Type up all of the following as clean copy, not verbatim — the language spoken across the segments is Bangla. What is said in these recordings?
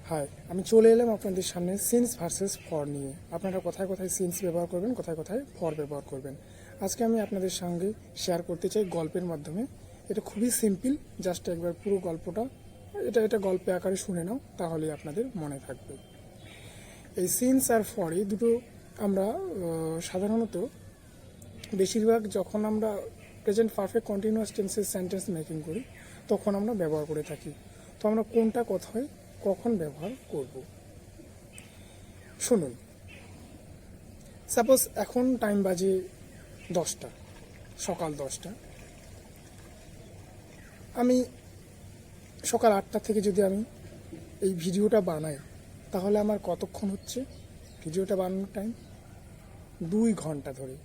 হাই, আমি চলে এলাম আপনাদের সামনে সিন্স ভার্সেস ফর নিয়ে। আপনারা কোথায় কোথায় সিন্স ব্যবহার করবেন, কোথায় কোথায় ফর ব্যবহার করবেন। আজকে আমি আপনাদের সঙ্গে শেয়ার করতে চাই গল্পের মাধ্যমে। এটা খুবই সিম্পল, জাস্ট একবার পুরো গল্পটা এটা গল্পে আকারে শুনে নাও, তাহলেই আপনাদের মনে থাকবে। এই সিন্স আর ফর এই দুটো আমরা সাধারণত বেশিরভাগ যখন আমরা প্রেজেন্ট পারফেক্ট কন্টিনিউয়াস টেন্সের সেন্টেন্স মেকিং করি তখন আমরা ব্যবহার করে থাকি। তো আমরা কোনটা কোথায় কখন ব্যবহার করব শুনুন। সাপোজ এখন টাইম বাজে 10টা, সকাল 10টা। আমি সকাল 8টা থেকে যদি আমি এই ভিডিওটা বানাই তাহলে আমার কতক্ষণ হচ্ছে ভিডিওটা বানানোর টাইম? 2 ঘন্টা ধরে।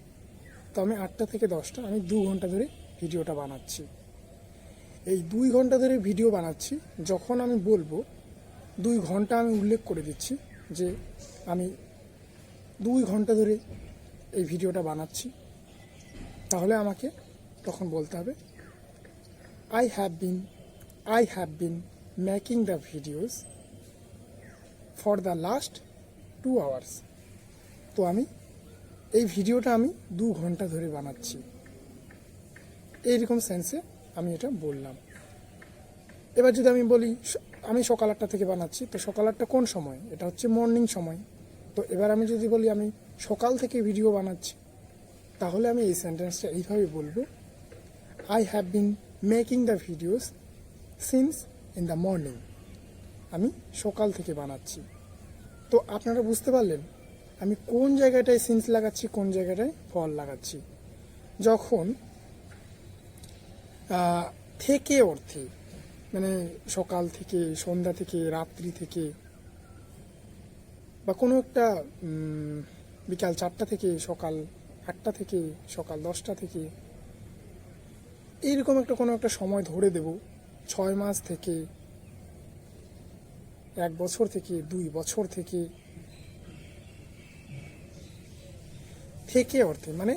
তো আমি 8টা থেকে 10টা আমি 2 ঘন্টা ধরে ভিডিওটা বানাচ্ছি। এই 2 ঘন্টা ধরে ভিডিও বানাচ্ছি, যখন আমি বলবো 2 ঘন্টা আমি উল্লেখ করে দিচ্ছি যে আমি 2 ঘন্টা ধরে এই ভিডিওটা বানাচ্ছি, তাহলে আমাকে তখন বলতে হবে I have been making the videos for the last 2 hours. তো আমি এই ভিডিওটা আমি 2 ঘন্টা ধরে বানাচ্ছি, এইরকম সেন্সে আমি এটা বললাম। এবার যদি আমি বলি আমি সকাল 8টা থেকে বানাচ্ছি, তো সকাল 8টা কোন সময়? এটা হচ্ছে মর্নিং সময়। তো এবার আমি যদি বলি আমি সকাল থেকে ভিডিও বানাচ্ছি, তাহলে আমি এই সেন্টেন্সটা এইভাবে বলবো I have been making the videos since in the morning. আমি সকাল থেকে বানাচ্ছি। তো আপনারা বুঝতে পারলেন আমি কোন জায়গাটায় সিন্স লাগাচ্ছি, কোন জায়গাটায় ফর লাগাচ্ছি। যখন থেকে অর্থে, মানে সকাল থেকে, সন্ধ্যা থেকে, রাত্রি থেকে, বা কোনো একটা বিকাল 4টা থেকে সকাল 8টা থেকে, সকাল 10টা থেকে, এইরকম একটা কোনো একটা সময় ধরে দেব। 6 মাস থেকে, 1 বছর থেকে, 2 বছর থেকে। থেকে অর্থে মানে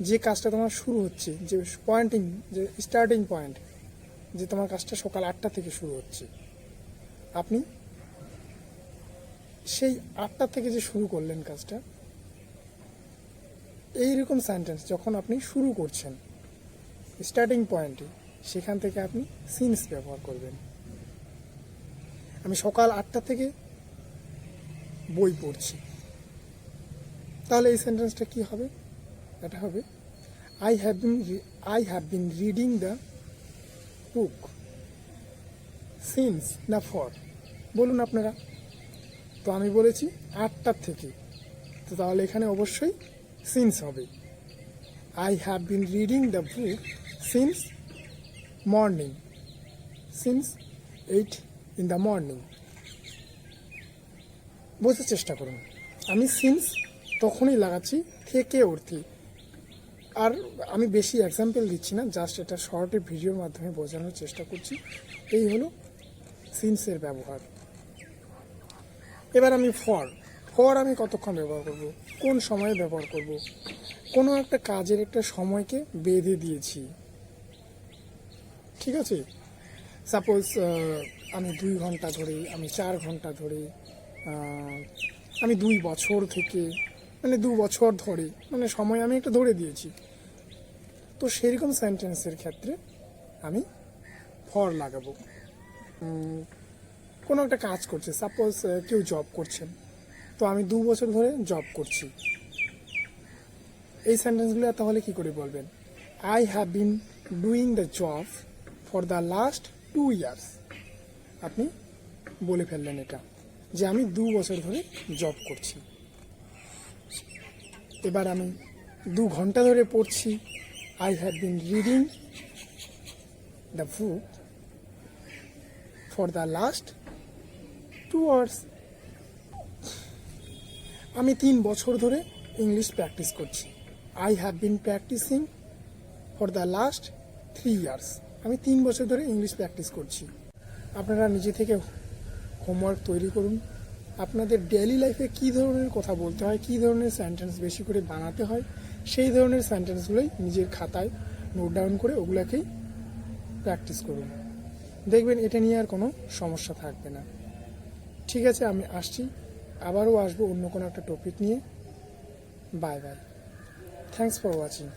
যে কাজটা তোমার শুরু হচ্ছে, যে পয়েন্টিং, যে স্টার্টিং পয়েন্ট, যে তোমার কাজটা সকাল 8টা থেকে শুরু হচ্ছে, আপনি সেই 8টা থেকে যে শুরু করলেন কাজটা, এইরকম সেন্টেন্স যখন আপনি শুরু করছেন স্টার্টিং পয়েন্টে, সেখান থেকে আপনি সিন্স ব্যবহার করবেন। আমি সকাল 8টা থেকে বই পড়ছি, তাহলে এই সেন্টেন্সটা কি হবে? এটা হবে I have been reading the book since না for? বলুন আপনারা। তো আমি বলেছি 8টার থেকে, তো তাহলে এখানে অবশ্যই সিন্স হবে। I have been reading the book since morning, since 8 in the morning. বোঝার চেষ্টা করুন, আমি সিন্স তখনই লাগাচ্ছি থেকে অর্থে। আর আমি বেশি এক্সাম্পল দিচ্ছি না, জাস্ট এটা শর্টে ভিডিওর মাধ্যমে বোঝানোর চেষ্টা করছি। এই হলো সিন্সের ব্যবহার। এবার আমি ফর আমি কতক্ষণ ব্যবহার করব, কোন সময়ে ব্যবহার করব। কোনো একটা কাজের একটা সময়কে বেঁধে দিয়েছি, ঠিক আছে? সাপোজ আমি 2 ঘন্টা ধরে, আমি 4 ঘন্টা ধরে, আমি 2 বছর থেকে, মানে 2 বছর ধরে, মানে সময় আমি একটা ধরে দিয়েছি। তো সেরকম সেন্টেন্সের ক্ষেত্রে আমি ফর লাগাবো। কোনো একটা কাজ করছে, সাপোজ কেউ জব করছেন, তো আমি 2 বছর ধরে জব করছি। এই সেন্টেন্সগুলো তাহলে কি করে বলবেন? I have been doing the job for the last 2 years. আপনি বলে ফেললেন এটা, যে আমি 2 বছর ধরে জব করছি। এবার আমি 2 ঘন্টা ধরে পড়ছি, I have been reading the book for the last 2 hours. আমি 3 বছর ধরে ইংলিশ প্র্যাকটিস করছি, I have been practicing for the last 3 years. আমি 3 বছর ধরে ইংলিশ প্র্যাকটিস করছি। আপনারা নিজে থেকে হোমওয়ার্ক তৈরি করুন, আপনাদের ডেইলি লাইফে কী ধরনের কথা বলতে হয়, কী ধরনের সেন্টেন্স বেশি করে বানাতে হয়, সেই ধরনের সেন্টেন্সগুলোই নিজের খাতায় নোট ডাউন করে ওগুলোকেই প্র্যাকটিস করুন। দেখবেন এটা নিয়ে আর কোনো সমস্যা থাকবে না। ঠিক আছে, আমি আসছি, আবারও আসবো অন্য কোনো একটা টপিক নিয়ে। Bye bye, thanks for watching.